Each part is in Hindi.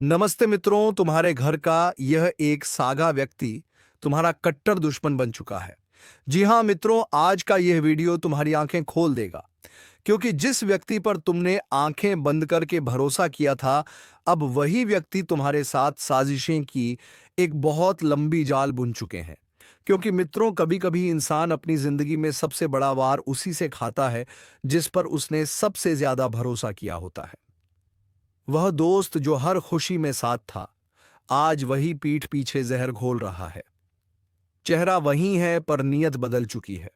नमस्ते मित्रों, तुम्हारे घर का यह एक सागा व्यक्ति तुम्हारा कट्टर दुश्मन बन चुका है। जी हां मित्रों, आज का यह वीडियो तुम्हारी आंखें खोल देगा, क्योंकि जिस व्यक्ति पर तुमने आंखें बंद करके भरोसा किया था, अब वही व्यक्ति तुम्हारे साथ साजिशें की एक बहुत लंबी जाल बुन चुके हैं। क्योंकि मित्रों, कभी-कभी इंसान अपनी जिंदगी में सबसे बड़ा वार उसी से खाता है जिस पर उसने सबसे ज्यादा भरोसा किया होता है। वह दोस्त जो हर खुशी में साथ था, आज वही पीठ पीछे जहर घोल रहा है। चेहरा वही है पर नीयत बदल चुकी है।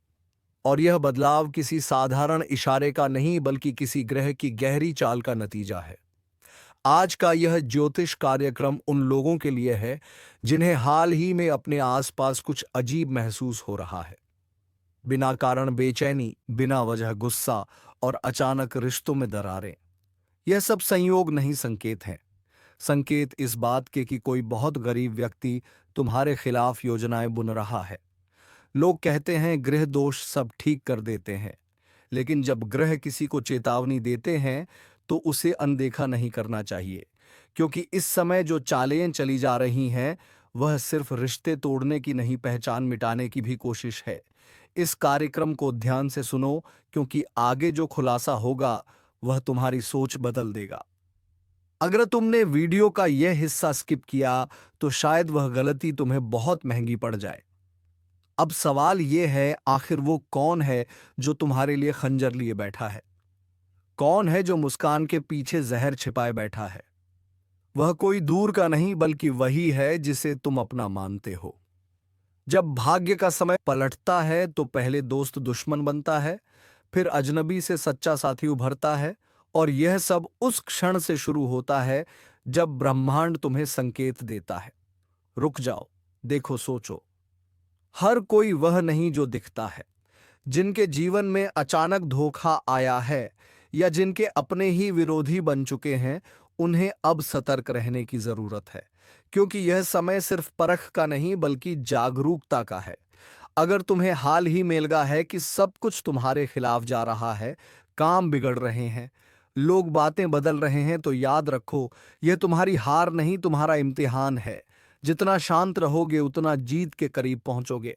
और यह बदलाव किसी साधारण इशारे का नहीं बल्कि किसी ग्रह की गहरी चाल का नतीजा है। आज का यह ज्योतिष कार्यक्रम उन लोगों के लिए है जिन्हें हाल ही में अपने आसपास कुछ अजीब महसूस हो रहा है। बिना कारण बेचैनी, बिना वजह गुस्सा और अचानक रिश्तों में दरारें। यह सब संयोग नहीं, संकेत हैं। संकेत इस बात के कि कोई बहुत गरीब व्यक्ति तुम्हारे खिलाफ योजनाएं बुन रहा है। लोग कहते हैं ग्रह दोष सब ठीक कर देते हैं, लेकिन जब ग्रह किसी को चेतावनी देते हैं तो उसे अनदेखा नहीं करना चाहिए, क्योंकि इस समय जो चालें चली जा रही हैं वह सिर्फ रिश्ते तोड़ने की नहीं, पहचान मिटाने की भी कोशिश है। इस कार्यक्रम को ध्यान से सुनो, क्योंकि आगे जो खुलासा होगा वह तुम्हारी सोच बदल देगा। अगर तुमने वीडियो का यह हिस्सा स्किप किया तो शायद वह गलती तुम्हें बहुत महंगी पड़ जाए। अब सवाल यह है, आखिर वो कौन है जो तुम्हारे लिए खंजर लिए बैठा है? कौन है जो मुस्कान के पीछे जहर छिपाए बैठा है? वह कोई दूर का नहीं बल्कि वही है जिसे तुम अपना मानते हो। जब भाग्य का समय पलटता है तो पहले दोस्त दुश्मन बनता है, फिर अजनबी से सच्चा साथी उभरता है, और यह सब उस क्षण से शुरू होता है जब ब्रह्मांड तुम्हें संकेत देता है, रुक जाओ, देखो, सोचो। हर कोई वह नहीं जो दिखता है। जिनके जीवन में अचानक धोखा आया है या जिनके अपने ही विरोधी बन चुके हैं, उन्हें अब सतर्क रहने की जरूरत है, क्योंकि यह समय सिर्फ परख का नहीं बल्कि जागरूकता का है। अगर तुम्हें हाल ही में लगा है कि सब कुछ तुम्हारे खिलाफ जा रहा है, काम बिगड़ रहे हैं, लोग बातें बदल रहे हैं, तो याद रखो, यह तुम्हारी हार नहीं, तुम्हारा इम्तिहान है। जितना शांत रहोगे उतना जीत के करीब पहुंचोगे।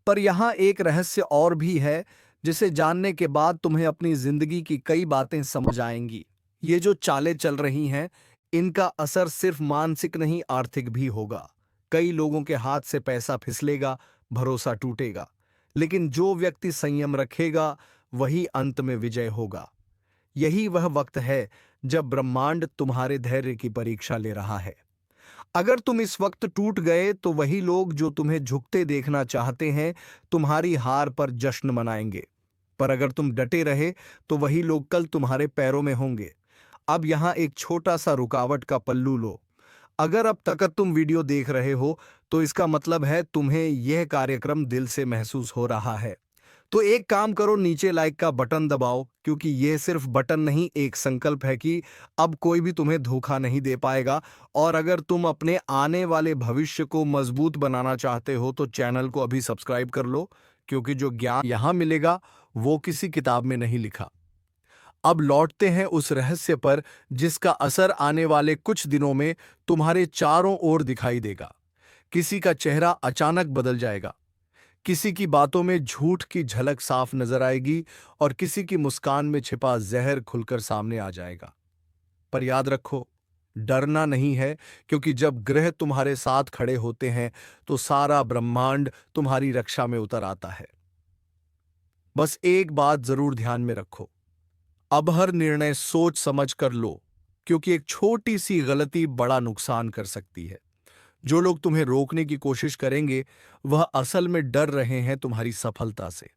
पर यहां एक रहस्य और भी है, जिसे जानने के बाद तुम्हें अपनी जिंदगी की कई बातें समझ आएंगी। ये जो चालें चल रही हैं, इनका असर सिर्फ मानसिक नहीं, आर्थिक भी होगा। कई लोगों के हाथ से पैसा फिसलेगा, भरोसा टूटेगा, लेकिन जो व्यक्ति संयम रखेगा वही अंत में विजय होगा। यही वह वक्त है जब ब्रह्मांड तुम्हारे धैर्य की परीक्षा ले रहा है। अगर तुम इस वक्त टूट गए तो वही लोग जो तुम्हें झुकते देखना चाहते हैं तुम्हारी हार पर जश्न मनाएंगे, पर अगर तुम डटे रहे तो वही लोग कल तुम्हारे पैरों में होंगे। अब यहां एक छोटा सा रुकावट का पल्लू लो। अगर अब तक तुम वीडियो देख रहे हो तो इसका मतलब है तुम्हें यह कार्यक्रम दिल से महसूस हो रहा है। तो एक काम करो, नीचे लाइक का बटन दबाओ, क्योंकि यह सिर्फ बटन नहीं, एक संकल्प है कि अब कोई भी तुम्हें धोखा नहीं दे पाएगा। और अगर तुम अपने आने वाले भविष्य को मजबूत बनाना चाहते हो तो चैनल को अभी सब्सक्राइब कर लो, क्योंकि जो ज्ञान यहां मिलेगा वो किसी किताब में नहीं लिखा। अब लौटते हैं उस रहस्य पर जिसका असर आने वाले कुछ दिनों में तुम्हारे चारों ओर दिखाई देगा। किसी का चेहरा अचानक बदल जाएगा, किसी की बातों में झूठ की झलक साफ नजर आएगी, और किसी की मुस्कान में छिपा जहर खुलकर सामने आ जाएगा। पर याद रखो, डरना नहीं है, क्योंकि जब ग्रह तुम्हारे साथ खड़े होते हैं तो सारा ब्रह्मांड तुम्हारी रक्षा में उतर आता है। बस एक बात जरूर ध्यान में रखो, अब हर निर्णय सोच समझ कर लो, क्योंकि एक छोटी सी गलती बड़ा नुकसान कर सकती है। जो लोग तुम्हें रोकने की कोशिश करेंगे वह असल में डर रहे हैं तुम्हारी सफलता से,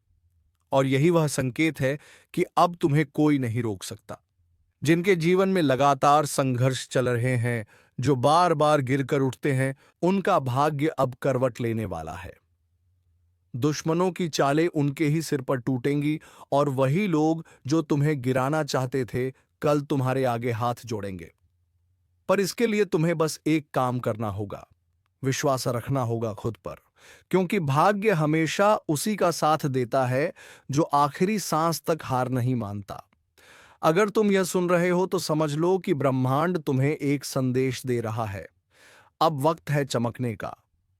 और यही वह संकेत है कि अब तुम्हें कोई नहीं रोक सकता। जिनके जीवन में लगातार संघर्ष चल रहे हैं, जो बार बार गिरकर उठते हैं, उनका भाग्य अब करवट लेने वाला है। दुश्मनों की चालें उनके ही सिर पर टूटेंगी, और वही लोग जो तुम्हें गिराना चाहते थे कल तुम्हारे आगे हाथ जोड़ेंगे। पर इसके लिए तुम्हें बस एक काम करना होगा, विश्वास रखना होगा खुद पर, क्योंकि भाग्य हमेशा उसी का साथ देता है जो आखिरी सांस तक हार नहीं मानता। अगर तुम यह सुन रहे हो तो समझ लो कि ब्रह्मांड तुम्हें एक संदेश दे रहा है। अब वक्त है चमकने का।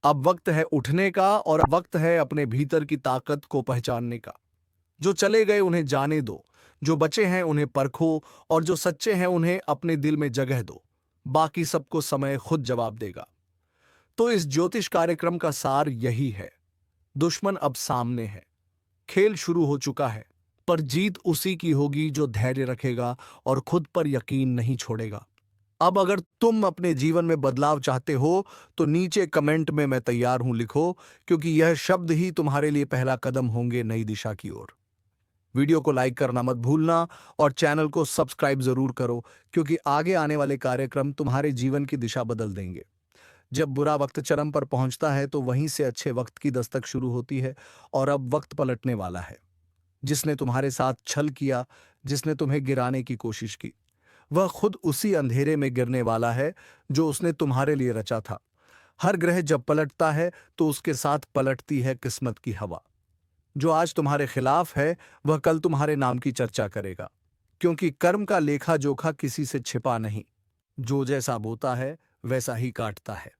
अब वक्त है उठने का और अब वक्त है अपने भीतर की ताकत को पहचानने का। जो चले गए उन्हें जाने दो, जो बचे हैं उन्हें परखो और जो सच्चे हैं उन्हें अपने दिल में जगह दो। बाकी सबको समय खुद जवाब देगा। तो इस ज्योतिष कार्यक्रम का सार यही है। दुश्मन अब सामने है। खेल शुरू हो चुका है, पर जीत उसी की होगी जो धैर्य रखेगा और खुद पर यकीन नहीं छोड़ेगा। अब अगर तुम अपने जीवन में बदलाव चाहते हो तो नीचे कमेंट में मैं तैयार हूं लिखो, क्योंकि यह शब्द ही तुम्हारे लिए पहला कदम होंगे नई दिशा की ओर। वीडियो को लाइक करना मत भूलना और चैनल को सब्सक्राइब जरूर करो, क्योंकि आगे आने वाले कार्यक्रम तुम्हारे जीवन की दिशा बदल देंगे। जब बुरा वक्त चरम पर पहुंचता है तो वहीं से अच्छे वक्त की दस्तक शुरू होती है और अब वक्त पलटने वाला है। जिसने तुम्हारे साथ छल किया, जिसने तुम्हें गिराने की कोशिश की, वह खुद उसी अंधेरे में गिरने वाला है जो उसने तुम्हारे लिए रचा था। हर ग्रह जब पलटता है तो उसके साथ पलटती है किस्मत की हवा। जो आज तुम्हारे खिलाफ है वह कल तुम्हारे नाम की चर्चा करेगा, क्योंकि कर्म का लेखा जोखा किसी से छिपा नहीं। जो जैसा बोता है वैसा ही काटता है।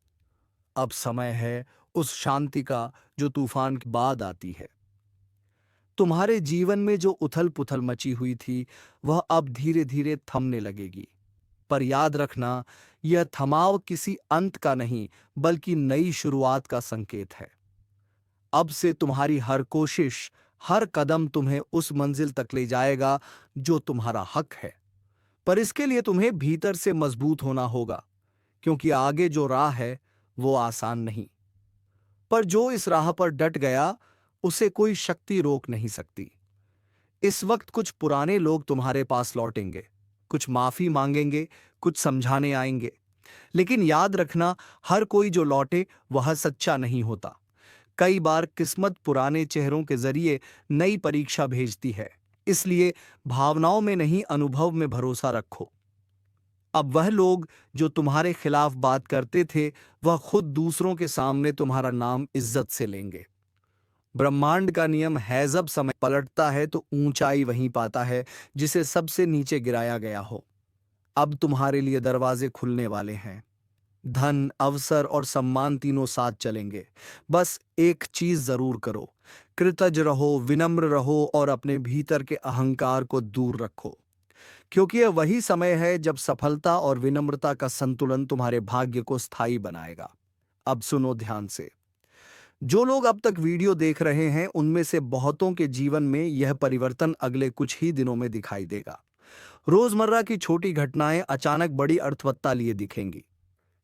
अब समय है उस शांति का जो तूफान के बाद आती है। तुम्हारे जीवन में जो उथल पुथल मची हुई थी वह अब धीरे धीरे थमने लगेगी। पर याद रखना, यह थमाव किसी अंत का नहीं बल्कि नई शुरुआत का संकेत है। अब से तुम्हारी हर कोशिश, हर कदम तुम्हें उस मंजिल तक ले जाएगा जो तुम्हारा हक है। पर इसके लिए तुम्हें भीतर से मजबूत होना होगा, क्योंकि आगे जो राह है वो आसान नहीं। पर जो इस राह पर डट गया उसे कोई शक्ति रोक नहीं सकती। इस वक्त कुछ पुराने लोग तुम्हारे पास लौटेंगे, कुछ माफी मांगेंगे, कुछ समझाने आएंगे। लेकिन याद रखना, हर कोई जो लौटे वह सच्चा नहीं होता। कई बार किस्मत पुराने चेहरों के जरिए नई परीक्षा भेजती है। इसलिए भावनाओं में नहीं, अनुभव में भरोसा रखो। अब वह लोग जो तुम्हारे खिलाफ बात करते थे वह खुद दूसरों के सामने तुम्हारा नाम इज्जत से लेंगे। ब्रह्मांड का नियम है, जब समय पलटता है तो ऊंचाई वहीं पाता है जिसे सबसे नीचे गिराया गया हो। अब तुम्हारे लिए दरवाजे खुलने वाले हैं। धन, अवसर और सम्मान तीनों साथ चलेंगे। बस एक चीज जरूर करो, कृतज्ञ रहो, विनम्र रहो और अपने भीतर के अहंकार को दूर रखो, क्योंकि यह वही समय है जब सफलता और विनम्रता का संतुलन तुम्हारे भाग्य को स्थायी बनाएगा। अब सुनो ध्यान से। जो लोग अब तक वीडियो देख रहे हैं उनमें से बहुतों के जीवन में यह परिवर्तन अगले कुछ ही दिनों में दिखाई देगा। रोजमर्रा की छोटी घटनाएं अचानक बड़ी अर्थवत्ता लिए दिखेंगी।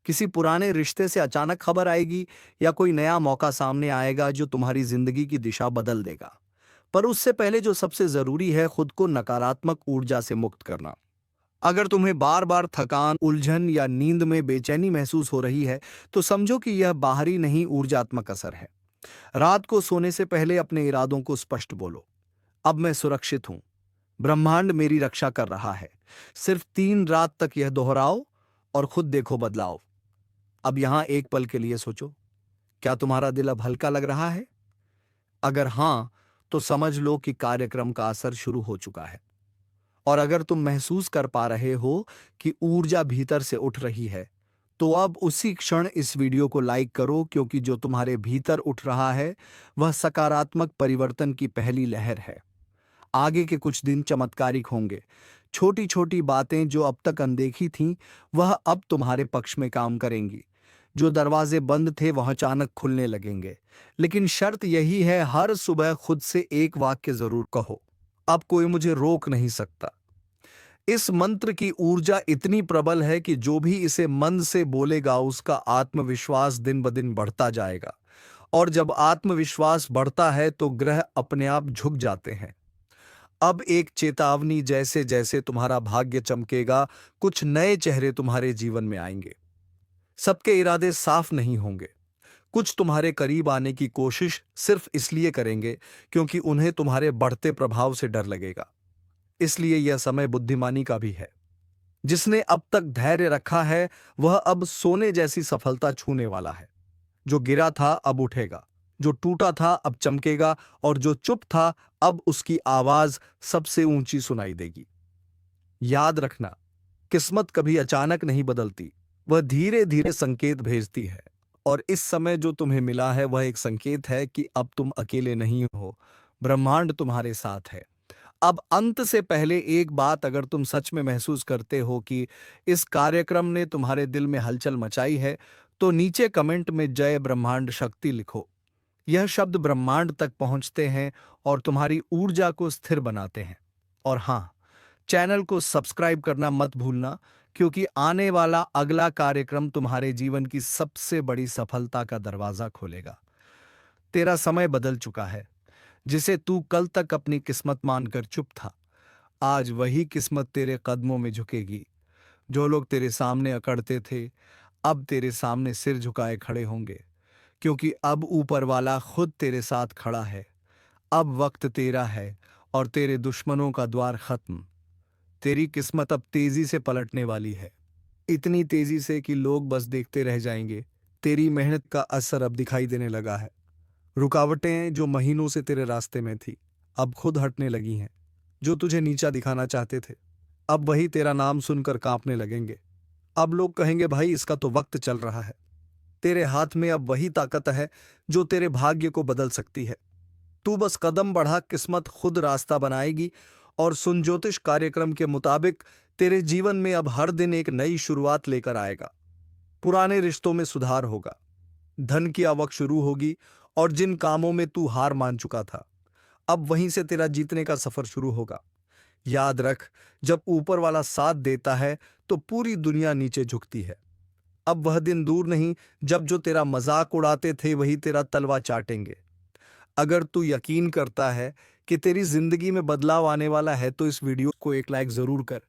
किसी पुराने रिश्ते से अचानक खबर आएगी या कोई नया मौका सामने आएगा जो तुम्हारी जिंदगी की दिशा बदल देगा। पर उससे पहले जो सबसे जरूरी है, खुद को नकारात्मक ऊर्जा से मुक्त करना। अगर तुम्हें बार बार थकान, उलझन या नींद में बेचैनी महसूस हो रही है तो समझो कि यह बाहरी नहीं, ऊर्जात्मक असर है। रात को सोने से पहले अपने इरादों को स्पष्ट बोलो। अब मैं सुरक्षित हूं, ब्रह्मांड मेरी रक्षा कर रहा है। सिर्फ 3 रात तक यह दोहराओ और खुद देखो बदलाव। अब यहां एक पल के लिए सोचो, क्या तुम्हारा दिल अब हल्का लग रहा है? अगर हां, तो समझ लो कि कार्यक्रम का असर शुरू हो चुका है। और अगर तुम महसूस कर पा रहे हो कि ऊर्जा भीतर से उठ रही है, तो अब उसी क्षण इस वीडियो को लाइक करो, क्योंकि जो तुम्हारे भीतर उठ रहा है वह सकारात्मक परिवर्तन की पहली लहर है। आगे के कुछ दिन चमत्कारिक होंगे। छोटी छोटी बातें जो अब तक अनदेखी थीं, वह अब तुम्हारे पक्ष में काम करेंगी। जो दरवाजे बंद थे वह अचानक खुलने लगेंगे। लेकिन शर्त यही है, हर सुबह खुद से एक वाक्य जरूर कहो, अब कोई मुझे रोक नहीं सकता। इस मंत्र की ऊर्जा इतनी प्रबल है कि जो भी इसे मन से बोलेगा उसका आत्मविश्वास दिन ब दिन बढ़ता जाएगा। और जब आत्मविश्वास बढ़ता है तो ग्रह अपने आप झुक जाते हैं। अब एक चेतावनी, जैसे जैसे तुम्हारा भाग्य चमकेगा कुछ नए चेहरे तुम्हारे जीवन में आएंगे। सबके इरादे साफ नहीं होंगे। कुछ तुम्हारे करीब आने की कोशिश सिर्फ इसलिए करेंगे क्योंकि उन्हें तुम्हारे बढ़ते प्रभाव से डर लगेगा। इसलिए यह समय बुद्धिमानी का भी है। जिसने अब तक धैर्य रखा है वह अब सोने जैसी सफलता छूने वाला है। जो गिरा था अब उठेगा, जो टूटा था अब चमकेगा और जो चुप था अब उसकी आवाज सबसे ऊंची सुनाई देगी। याद रखना, किस्मत कभी अचानक नहीं बदलती, वह धीरे धीरे संकेत भेजती है। और इस समय जो तुम्हें मिला है वह एक संकेत है कि अब तुम अकेले नहीं हो, ब्रह्मांड तुम्हारे साथ है। अब अंत से पहले एक बात, अगर तुम सच में महसूस करते हो कि इस कार्यक्रम ने तुम्हारे दिल में हलचल मचाई है, तो नीचे कमेंट में जय ब्रह्मांड शक्ति लिखो। यह शब्द ब्रह्मांड तक पहुंचते हैं और तुम्हारी ऊर्जा को स्थिर बनाते हैं। और हाँ, चैनल को सब्सक्राइब करना मत भूलना, क्योंकि आने वाला अगला कार्यक्रम तुम्हारे जीवन की सबसे बड़ी सफलता का दरवाजा खोलेगा। तेरा समय बदल चुका है। जिसे तू कल तक अपनी किस्मत मानकर चुप था, आज वही किस्मत तेरे कदमों में झुकेगी। जो लोग तेरे सामने अकड़ते थे, अब तेरे सामने सिर झुकाए खड़े होंगे, क्योंकि अब ऊपर वाला खुद तेरे साथ खड़ा है। अब वक्त तेरा है और तेरे दुश्मनों का द्वार खत्म। तेरी किस्मत अब तेजी से पलटने वाली है, इतनी तेजी से कि लोग बस देखते रह जाएंगे। तेरी मेहनत का असर अब दिखाई देने लगा है। रुकावटें जो महीनों से तेरे रास्ते में थी, अब खुद हटने लगी हैं। जो तुझे नीचा दिखाना चाहते थे, अब वही तेरा नाम सुनकर कांपने लगेंगे। अब लोग कहेंगे, भाई इसका तो वक्त चल रहा है। तेरे हाथ में अब वही ताकत है जो तेरे भाग्य को बदल सकती है। तू बस कदम बढ़ा, किस्मत खुद रास्ता बनाएगी। और सुन, ज्योतिष कार्यक्रम के मुताबिक तेरे जीवन में अब हर दिन एक नई शुरुआत लेकर आएगा। पुराने रिश्तों में सुधार होगा, धन की आवक शुरू होगी, और जिन कामों में तू हार मान चुका था, अब वहीं से तेरा जीतने का सफर शुरू होगा। याद रख, जब ऊपर वाला साथ देता है तो पूरी दुनिया नीचे झुकती है। अब वह दिन दूर नहीं जब जो तेरा मजाक उड़ाते थे वही तेरा तलवा चाटेंगे। अगर तू यकीन करता है कि तेरी जिंदगी में बदलाव आने वाला है, तो इस वीडियो को एक लाइक जरूर कर,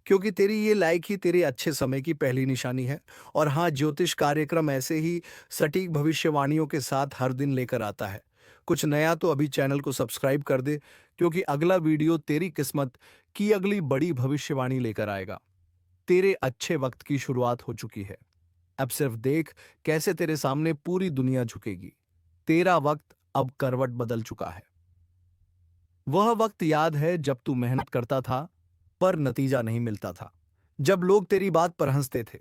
क्योंकि तेरी ये लाइक ही तेरे अच्छे समय की पहली निशानी है। और हाँ, ज्योतिष कार्यक्रम ऐसे ही सटीक भविष्यवाणियों के साथ हर दिन लेकर आता है। कुछ नया तो अभी चैनल को सब्सक्राइब कर दे, क्योंकि अगला वीडियो तेरी किस्मत की अगली बड़ी भविष्यवाणी लेकर आएगा। तेरे अच्छे वक्त की शुरुआत हो चुकी है। अब सिर्फ देख कैसे तेरे सामने पूरी दुनिया झुकेगी। तेरा वक्त अब करवट बदल चुका है। वह वक्त याद है जब तू मेहनत करता था पर नतीजा नहीं मिलता था, जब लोग तेरी बात पर हंसते थे,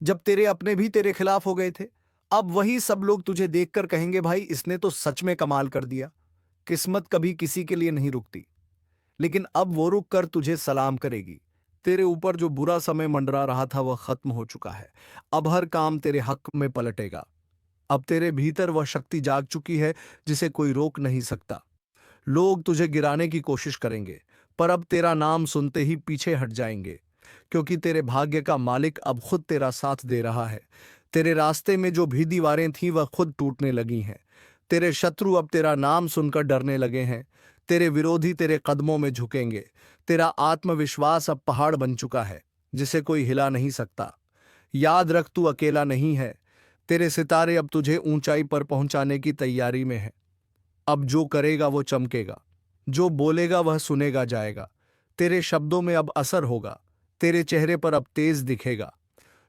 जब तेरे अपने भी तेरे खिलाफ हो गए थे। अब वही सब लोग तुझे देखकर कहेंगे, भाई इसने तो सच में कमाल कर दिया। किस्मत कभी किसी के लिए नहीं रुकती, लेकिन अब वो रुक कर तुझे सलाम करेगी। तेरे ऊपर जो बुरा समय मंडरा रहा था वह खत्म हो चुका है। अब हर काम तेरे हक में पलटेगा। अब तेरे भीतर वह शक्ति जाग चुकी है जिसे कोई रोक नहीं सकता। लोग तुझे गिराने की कोशिश करेंगे, पर अब तेरा नाम सुनते ही पीछे हट जाएंगे, क्योंकि तेरे भाग्य का मालिक अब खुद तेरा साथ दे रहा है। तेरे रास्ते में जो भी दीवारें थीं वह खुद टूटने लगी हैं। तेरे शत्रु अब तेरा नाम सुनकर डरने लगे हैं। तेरे विरोधी तेरे कदमों में झुकेंगे। तेरा आत्मविश्वास अब पहाड़ बन चुका है जिसे कोई हिला नहीं सकता। याद रख, तू अकेला नहीं है। तेरे सितारे अब तुझे ऊंचाई पर पहुंचाने की तैयारी में है। अब जो करेगा वो चमकेगा, जो बोलेगा वह सुनेगा जाएगा। तेरे शब्दों में अब असर होगा, तेरे चेहरे पर अब तेज दिखेगा।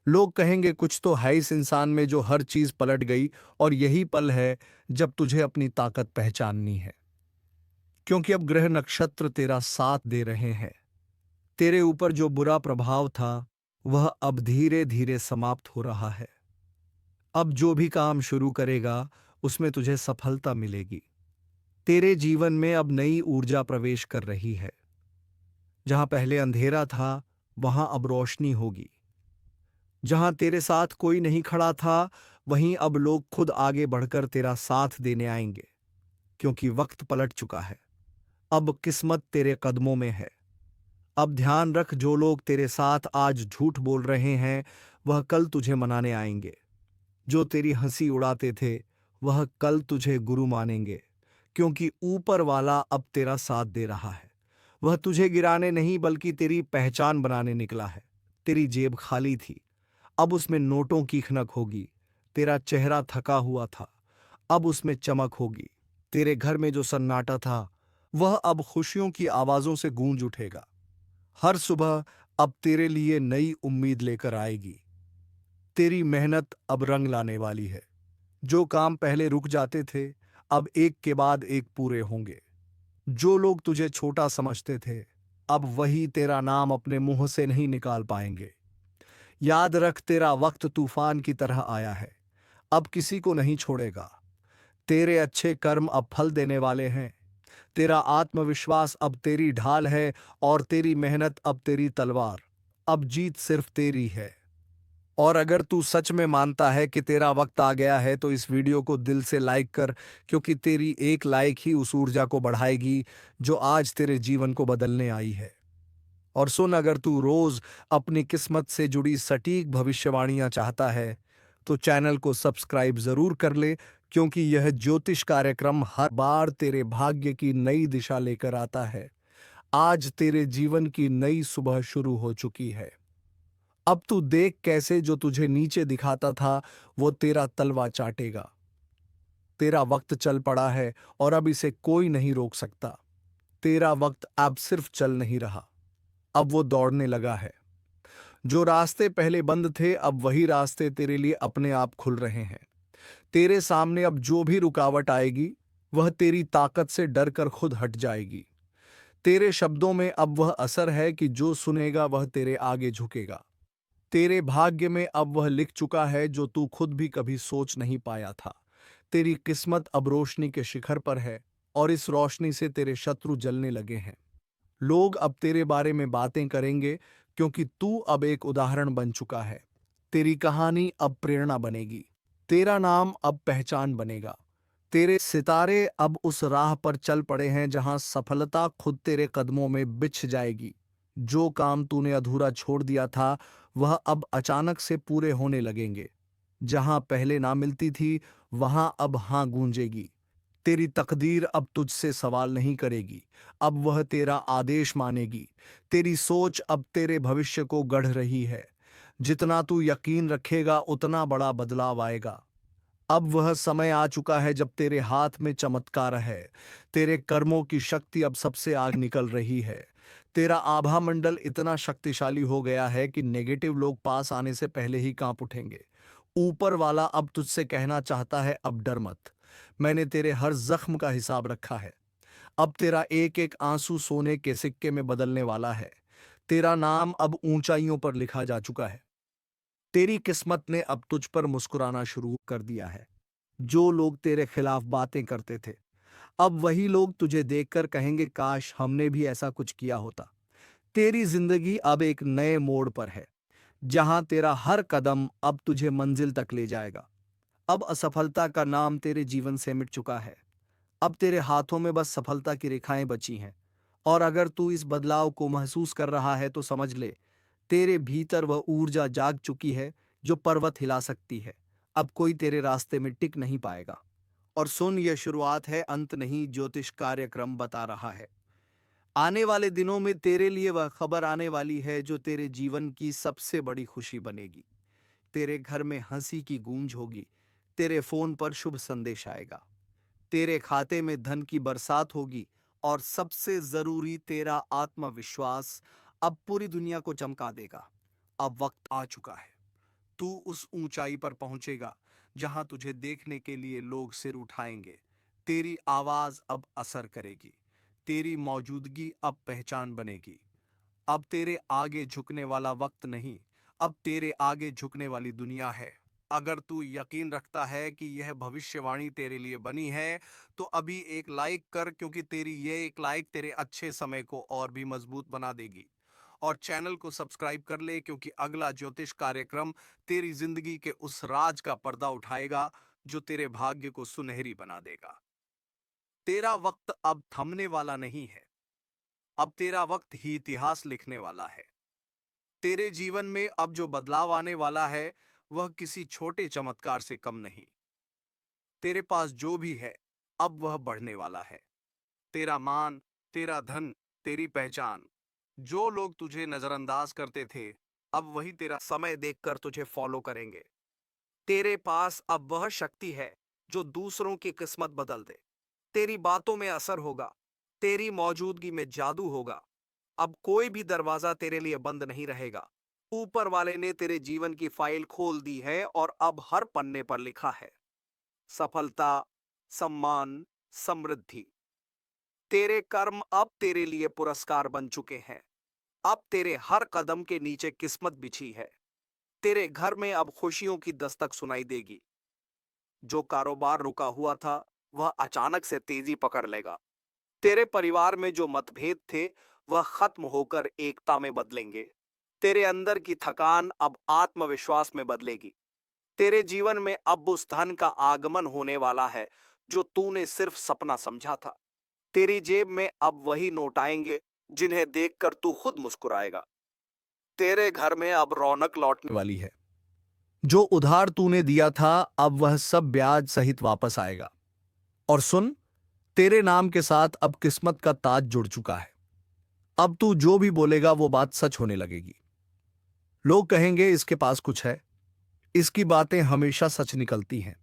लोग कहेंगे, कुछ तो है इस इंसान में जो हर चीज पलट गई। और यही पल है जब तुझे अपनी ताकत पहचाननी है, क्योंकि अब ग्रह नक्षत्र तेरा साथ दे रहे हैं। तेरे ऊपर जो बुरा प्रभाव था वह अब धीरे धीरे समाप्त हो रहा है। अब जो भी काम शुरू करेगा उसमें तुझे सफलता मिलेगी। तेरे जीवन में अब नई ऊर्जा प्रवेश कर रही है। जहां पहले अंधेरा था वहां अब रोशनी होगी। जहां तेरे साथ कोई नहीं खड़ा था, वहीं अब लोग खुद आगे बढ़कर तेरा साथ देने आएंगे, क्योंकि वक्त पलट चुका है। अब किस्मत तेरे कदमों में है। अब ध्यान रख, जो लोग तेरे साथ आज झूठ बोल रहे हैं वह कल तुझे मनाने आएंगे। जो तेरी हंसी उड़ाते थे वह कल तुझे गुरु मानेंगे, क्योंकि ऊपर वाला अब तेरा साथ दे रहा है। वह तुझे गिराने नहीं बल्कि तेरी पहचान बनाने निकला है। तेरी जेब खाली थी, अब उसमें नोटों की खनक होगी। तेरा चेहरा थका हुआ था, अब उसमें चमक होगी। तेरे घर में जो सन्नाटा था वह अब खुशियों की आवाजों से गूंज उठेगा। हर सुबह अब तेरे लिए नई उम्मीद लेकर आएगी। तेरी मेहनत अब रंग लाने वाली है। जो काम पहले रुक जाते थे अब एक के बाद एक पूरे होंगे। जो लोग तुझे छोटा समझते थे अब वही तेरा नाम अपने मुंह से नहीं निकाल पाएंगे। याद रख, तेरा वक्त तूफान की तरह आया है, अब किसी को नहीं छोड़ेगा। तेरे अच्छे कर्म अब फल देने वाले हैं। तेरा आत्मविश्वास अब तेरी ढाल है और तेरी मेहनत अब तेरी तलवार। अब जीत सिर्फ तेरी है। और अगर तू सच में मानता है कि तेरा वक्त आ गया है तो इस वीडियो को दिल से लाइक कर, क्योंकि तेरी एक लाइक ही उस ऊर्जा को बढ़ाएगी जो आज तेरे जीवन को बदलने आई है। और सुन, अगर तू रोज अपनी किस्मत से जुड़ी सटीक भविष्यवाणियां चाहता है तो चैनल को सब्सक्राइब जरूर कर ले, क्योंकि यह ज्योतिष कार्यक्रम हर बार तेरे भाग्य की नई दिशा लेकर आता है। आज तेरे जीवन की नई सुबह शुरू हो चुकी है। अब तू देख कैसे जो तुझे नीचे दिखाता था वो तेरा तलवा चाटेगा। तेरा वक्त चल पड़ा है और अब इसे कोई नहीं रोक सकता। तेरा वक्त अब सिर्फ चल नहीं रहा, अब वो दौड़ने लगा है। जो रास्ते पहले बंद थे अब वही रास्ते तेरे लिए अपने आप खुल रहे हैं। तेरे सामने अब जो भी रुकावट आएगी वह तेरी ताकत से डर कर खुद हट जाएगी। तेरे शब्दों में अब वह असर है कि जो सुनेगा वह तेरे आगे झुकेगा। तेरे भाग्य में अब वह लिख चुका है जो तू खुद भी कभी सोच नहीं पाया था। तेरी किस्मत अब रोशनी के शिखर पर है और इस रोशनी से तेरे शत्रु जलने लगे हैं। लोग अब तेरे बारे में बातें करेंगे, क्योंकि तू अब एक उदाहरण बन चुका है। तेरी कहानी अब प्रेरणा बनेगी। तेरा नाम अब पहचान बनेगा। तेरे सितारे अब उस राह पर चल पड़े हैं जहां सफलता खुद तेरे कदमों में बिछ जाएगी। जो काम तूने अधूरा छोड़ दिया था वह अब अचानक से पूरे होने लगेंगे। जहां पहले ना मिलती थी वहां अब हां गूंजेगी। तेरी तकदीर अब तुझसे सवाल नहीं करेगी, अब वह तेरा आदेश मानेगी। तेरी सोच अब तेरे भविष्य को गढ़ रही है। जितना तू यकीन रखेगा उतना बड़ा बदलाव आएगा। अब वह समय आ चुका है जब तेरे हाथ में चमत्कार है। तेरे कर्मों की शक्ति अब सबसे आगे निकल रही है। तेरा आभा मंडल इतना शक्तिशाली हो गया है कि नेगेटिव लोग पास आने से पहले ही कांप उठेंगे। ऊपर वाला अब तुझसे कहना चाहता है, अब डर मत। मैंने तेरे हर जख्म का हिसाब रखा है। अब तेरा एक एक आंसू सोने के सिक्के में बदलने वाला है। तेरा नाम अब ऊंचाइयों पर लिखा जा चुका है। तेरी किस्मत ने अब तुझ पर मुस्कुराना शुरू कर दिया है। जो लोग तेरे खिलाफ बातें करते थे अब वही लोग तुझे देखकर कहेंगे, काश हमने भी ऐसा कुछ किया होता। तेरी जिंदगी अब एक नए मोड़ पर है, जहां तेरा हर कदम अब तुझे मंजिल तक ले जाएगा। अब असफलता का नाम तेरे जीवन से मिट चुका है। अब तेरे हाथों में बस सफलता की रेखाएं बची हैं। और अगर तू इस बदलाव को महसूस कर रहा है तो समझ ले, तेरे भीतर वह ऊर्जा जाग चुकी है जो पर्वत हिला सकती है। अब कोई तेरे रास्ते में टिक नहीं पाएगा। और सुन, यह शुरुआत है, अंत नहीं। ज्योतिष कार्यक्रम बता रहा है आने वाले दिनों में तेरे लिए वह खबर आने वाली है जो तेरे जीवन की सबसे बड़ी खुशी बनेगी। तेरे घर में हंसी की गूंज होगी। तेरे फोन पर शुभ संदेश आएगा। तेरे खाते में धन की बरसात होगी। और सबसे जरूरी, तेरा आत्मविश्वास अब पूरी दुनिया को चमका देगा। अब वक्त आ चुका है। तू उस ऊंचाई पर पहुंचेगा जहां तुझे देखने के लिए लोग सिर उठाएंगे। तेरी आवाज अब असर करेगी। तेरी मौजूदगी अब पहचान बनेगी। अब तेरे आगे झुकने वाला वक्त नहीं, अब तेरे आगे झुकने वाली दुनिया है। अगर तू यकीन रखता है कि यह भविष्यवाणी तेरे लिए बनी है तो अभी एक लाइक कर, क्योंकि तेरी ये एक लाइक तेरे अच्छे समय को और भी मजबूत बना देगी। और चैनल को सब्सक्राइब कर ले, क्योंकि अगला ज्योतिष कार्यक्रम तेरी जिंदगी के उस राज का पर्दा उठाएगा जो तेरे भाग्य को सुनहरी बना देगा। तेरा वक्त अब थमने वाला नहीं है। अब तेरा वक्त ही इतिहास लिखने वाला है। तेरे जीवन में अब जो बदलाव आने वाला है वह किसी छोटे चमत्कार से कम नहीं। तेरे पास जो भी है अब वह बढ़ने वाला है। तेरा मान, तेरा धन, तेरी पहचान। जो लोग तुझे नजरअंदाज करते थे अब वही तेरा समय देखकर तुझे फॉलो करेंगे। तेरे पास अब वह शक्ति है जो दूसरों की किस्मत बदल दे। तेरी बातों में असर होगा। तेरी मौजूदगी में जादू होगा। अब कोई भी दरवाजा तेरे लिए बंद नहीं रहेगा। ऊपर वाले ने तेरे जीवन की फाइल खोल दी है और अब हर पन्ने पर लिखा है सफलता, सम्मान, समृद्धि। तेरे कर्म अब तेरे लिए पुरस्कार बन चुके हैं। अब तेरे हर कदम के नीचे किस्मत बिछी है। तेरे घर में अब खुशियों की दस्तक सुनाई देगी। जो कारोबार रुका हुआ था वह अचानक से तेजी पकड़ लेगा। तेरे परिवार में जो मतभेद थे वह खत्म होकर एकता में बदलेंगे। तेरे अंदर की थकान अब आत्मविश्वास में बदलेगी। तेरे जीवन में अब उस धन का आगमन होने वाला है जो तूने सिर्फ सपना समझा था। तेरी जेब में अब वही नोट आएंगे जिन्हें देखकर तू खुद मुस्कुराएगा। तेरे घर में अब रौनक लौटने वाली है। जो उधार तूने दिया था अब वह सब ब्याज सहित वापस आएगा। और सुन, तेरे नाम के साथ अब किस्मत का ताज जुड़ चुका है। अब तू जो भी बोलेगा वो बात सच होने लगेगी। लोग कहेंगे इसके पास कुछ है। इसकी बातें हमेशा सच निकलती हैं,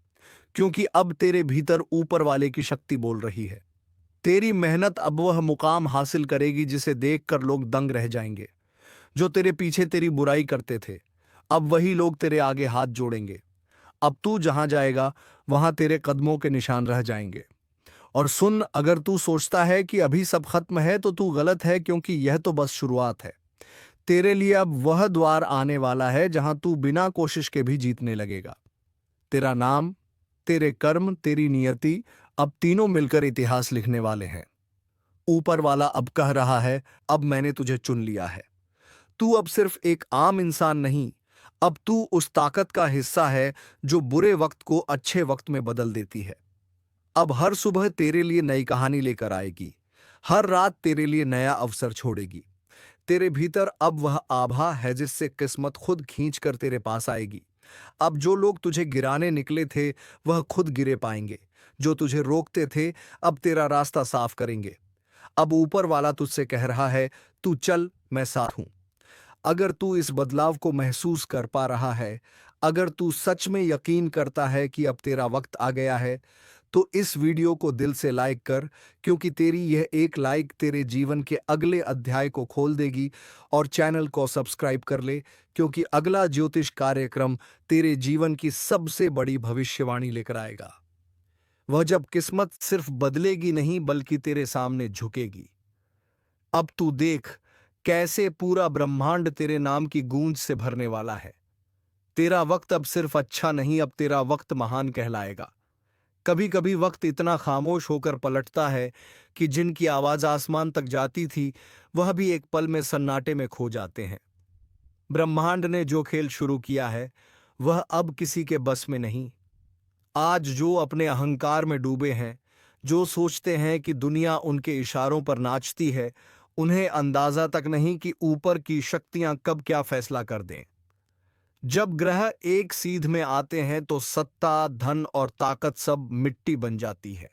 क्योंकि अब तेरे भीतर ऊपर वाले की शक्ति बोल रही है। तेरी मेहनत अब वह मुकाम हासिल करेगी जिसे देखकर लोग दंग रह जाएंगे। जो तेरे पीछे तेरी बुराई करते थे अब वही लोग तेरे आगे हाथ जोड़ेंगे। अब तू जहां जाएगा वहां तेरे कदमों के निशान रह जाएंगे। और सुन, अगर तू सोचता है कि अभी सब खत्म है तो तू गलत है, क्योंकि यह तो बस शुरुआत है। तेरे लिए अब वह द्वार आने वाला है जहां तू बिना कोशिश के भी जीतने लगेगा। तेरा नाम, तेरे कर्म, तेरी नियति अब तीनों मिलकर इतिहास लिखने वाले हैं। ऊपर वाला अब कह रहा है, अब मैंने तुझे चुन लिया है। तू अब सिर्फ एक आम इंसान नहीं, अब तू उस ताकत का हिस्सा है जो बुरे वक्त को अच्छे वक्त में बदल देती है। अब हर सुबह तेरे लिए नई कहानी लेकर आएगी। हर रात तेरे लिए नया अवसर छोड़ेगी। तेरे भीतर अब वह आभा है जिससे किस्मत खुद खींच कर तेरे पास आएगी। अब जो लोग तुझे गिराने निकले थे वह खुद गिरे पाएंगे। जो तुझे रोकते थे अब तेरा रास्ता साफ करेंगे। अब ऊपर वाला तुझसे कह रहा है, तू चल, मैं साथ हूं। अगर तू इस बदलाव को महसूस कर पा रहा है, अगर तू सच में यकीन करता है कि अब तेरा वक्त आ गया है, तो इस वीडियो को दिल से लाइक कर, क्योंकि तेरी यह एक लाइक तेरे जीवन के अगले अध्याय को खोल देगी। और चैनल को सब्सक्राइब कर ले, क्योंकि अगला ज्योतिष कार्यक्रम तेरे जीवन की सबसे बड़ी भविष्यवाणी लेकर आएगा। वह जब किस्मत सिर्फ बदलेगी नहीं बल्कि तेरे सामने झुकेगी। अब तू देख कैसे पूरा ब्रह्मांड तेरे नाम की गूंज से भरने वाला है। तेरा वक्त अब सिर्फ अच्छा नहीं, अब तेरा वक्त महान कहलाएगा। कभी कभी वक्त इतना खामोश होकर पलटता है कि जिनकी आवाज आसमान तक जाती थी वह भी एक पल में सन्नाटे में खो जाते हैं। ब्रह्मांड ने जो खेल शुरू किया है वह अब किसी के बस में नहीं। आज जो अपने अहंकार में डूबे हैं, जो सोचते हैं कि दुनिया उनके इशारों पर नाचती है, उन्हें अंदाजा तक नहीं कि ऊपर की शक्तियां कब क्या फैसला कर दें। जब ग्रह एक सीध में आते हैं तो सत्ता, धन और ताकत सब मिट्टी बन जाती है।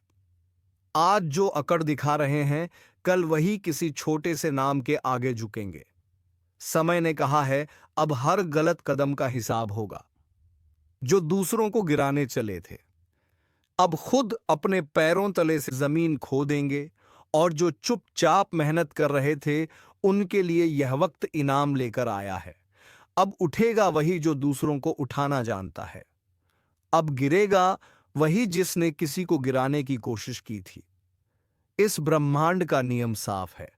आज जो अकड़ दिखा रहे हैं कल वही किसी छोटे से नाम के आगे झुकेंगे। समय ने कहा है, अब हर गलत कदम का हिसाब होगा। जो दूसरों को गिराने चले थे अब खुद अपने पैरों तले से जमीन खो देंगे। और जो चुपचाप मेहनत कर रहे थे उनके लिए यह वक्त इनाम लेकर आया है। अब उठेगा वही जो दूसरों को उठाना जानता है। अब गिरेगा वही जिसने किसी को गिराने की कोशिश की थी। इस ब्रह्मांड का नियम साफ है।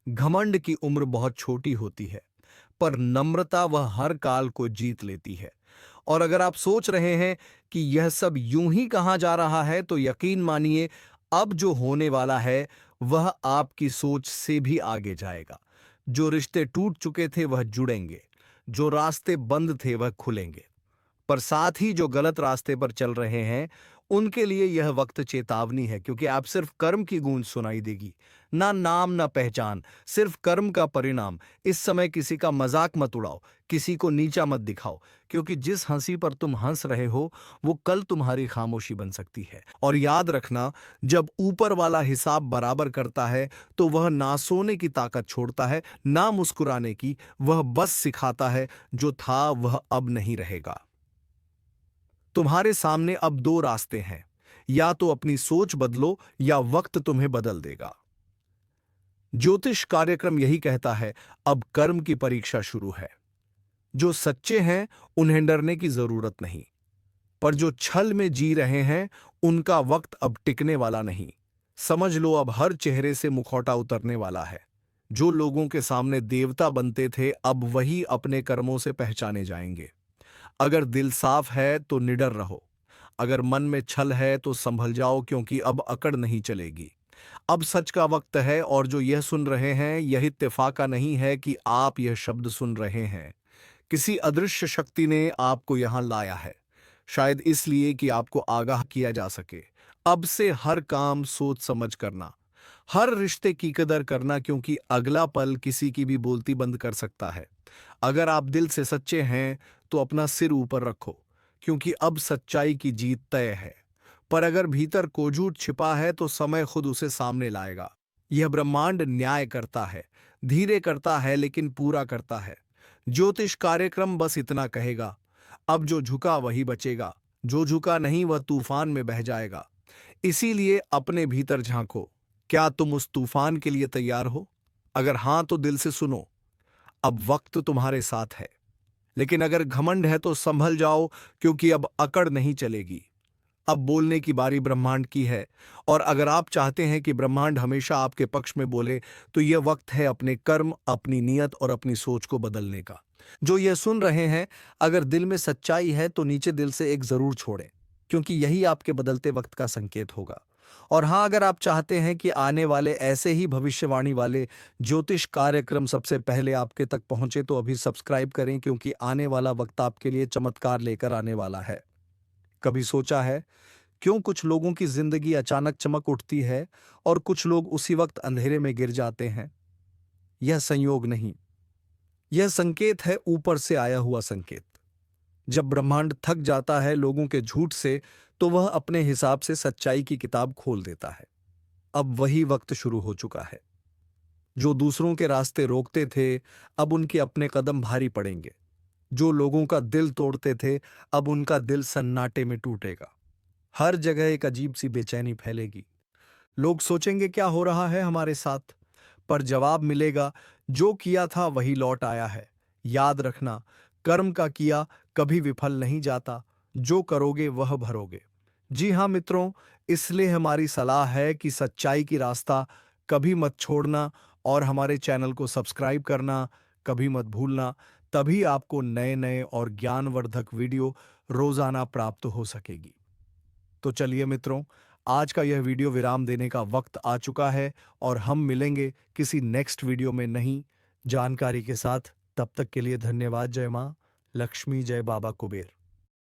घमंड की उम्र बहुत छोटी होती है, पर नम्रता वह हर काल को जीत लेती है। और अगर आप सोच रहे हैं कि यह सब यूं ही कहा जा रहा है, तो यकीन मानिए अब जो होने वाला है वह आपकी सोच से भी आगे जाएगा। जो रिश्ते टूट चुके थे वह जुड़ेंगे, जो रास्ते बंद थे वह खुलेंगे। पर साथ ही जो गलत रास्ते पर चल रहे हैं उनके लिए यह वक्त चेतावनी है, क्योंकि आप सिर्फ कर्म की गूंज सुनाई देगी, ना नाम ना पहचान, सिर्फ कर्म का परिणाम। इस समय किसी का मजाक मत उड़ाओ, किसी को नीचा मत दिखाओ, क्योंकि जिस हंसी पर तुम हंस रहे हो वो कल तुम्हारी खामोशी बन सकती है। और याद रखना, जब ऊपर वाला हिसाब बराबर करता है तो वह ना सोने की ताकत छोड़ता है, ना मुस्कुराने की। वह बस सिखाता है जो था वह अब नहीं रहेगा। तुम्हारे सामने अब दो रास्ते हैं, या तो अपनी सोच बदलो या वक्त तुम्हें बदल देगा। ज्योतिष कार्यक्रम यही कहता है, अब कर्म की परीक्षा शुरू है। जो सच्चे हैं उन्हें डरने की जरूरत नहीं, पर जो छल में जी रहे हैं उनका वक्त अब टिकने वाला नहीं। समझ लो अब हर चेहरे से मुखौटा उतरने वाला है। जो लोगों के सामने देवता बनते थे अब वही अपने कर्मों से पहचाने जाएंगे। अगर दिल साफ है तो निडर रहो। अगर मन में छल है तो संभल जाओ, क्योंकि अब अकड़ नहीं चलेगी। अब सच का वक्त है, और जो यह सुन रहे हैं यह इत्तेफाका नहीं है कि आप यह शब्द सुन रहे हैं। किसी अदृश्य शक्ति ने आपको यहां लाया है, शायद इसलिए कि आपको आगाह किया जा सके। अब से हर काम सोच समझ करना, हर रिश्ते की कदर करना, क्योंकि अगला पल किसी की भी बोलती बंद कर सकता है। अगर आप दिल से सच्चे हैं तो अपना सिर ऊपर रखो, क्योंकि अब सच्चाई की जीत तय है। पर अगर भीतर कोझूठ छिपा है तो समय खुद उसे सामने लाएगा। यह ब्रह्मांड न्याय करता है, धीरे करता है लेकिन पूरा करता है। ज्योतिष कार्यक्रम बस इतना कहेगा, अब जो झुका वही बचेगा, जो झुका नहीं वह तूफान में बह जाएगा। इसीलिए अपने भीतर झांको। क्या तुम उस तूफान के लिए तैयार हो? अगर हां तो दिल से सुनो, अब वक्त तुम्हारे साथ है। लेकिन अगर घमंड है तो संभल जाओ, क्योंकि अब अकड़ नहीं चलेगी। अब बोलने की बारी ब्रह्मांड की है, और अगर आप चाहते हैं कि ब्रह्मांड हमेशा आपके पक्ष में बोले तो यह वक्त है अपने कर्म, अपनी नीयत और अपनी सोच को बदलने का। जो यह सुन रहे हैं, अगर दिल में सच्चाई है तो नीचे दिल से एक जरूर छोड़ें, क्योंकि यही आपके बदलते वक्त का संकेत होगा। और हाँ, अगर आप चाहते हैं कि आने वाले ऐसे ही भविष्यवाणी वाले ज्योतिष कार्यक्रम सबसे पहले आपके तक पहुंचे तो अभी सब्सक्राइब करें, क्योंकि आने वाला वक्त आपके लिए चमत्कार लेकर आने वाला है। कभी सोचा है क्यों कुछ लोगों की जिंदगी अचानक चमक उठती है और कुछ लोग उसी वक्त अंधेरे में गिर जाते हैं? यह संयोग नहीं, यह संकेत है, ऊपर से आया हुआ संकेत। जब ब्रह्मांड थक जाता है लोगों के झूठ से, तो वह अपने हिसाब से सच्चाई की किताब खोल देता है। अब वही वक्त शुरू हो चुका है। जो दूसरों के रास्ते रोकते थे, अब उनके अपने कदम भारी पड़ेंगे। जो लोगों का दिल तोड़ते थे, अब उनका दिल सन्नाटे में टूटेगा। हर जगह एक अजीब सी बेचैनी फैलेगी। लोग सोचेंगे क्या हो रहा है हमारे साथ? पर जवाब मिलेगा, जो किया था वही लौट आया है। याद रखना, कर्म का किया कभी विफल नहीं जाता, जो करोगे वह भरोगे। जी हाँ मित्रों, इसलिए हमारी सलाह है कि सच्चाई की रास्ता कभी मत छोड़ना, और हमारे चैनल को सब्सक्राइब करना कभी मत भूलना। तभी आपको नए नए और ज्ञानवर्धक वीडियो रोजाना प्राप्त हो सकेगी। तो चलिए मित्रों, आज का यह वीडियो विराम देने का वक्त आ चुका है, और हम मिलेंगे किसी नेक्स्ट वीडियो में नई जानकारी के साथ। तब तक के लिए धन्यवाद। जय मां लक्ष्मी, जय बाबा कुबेर।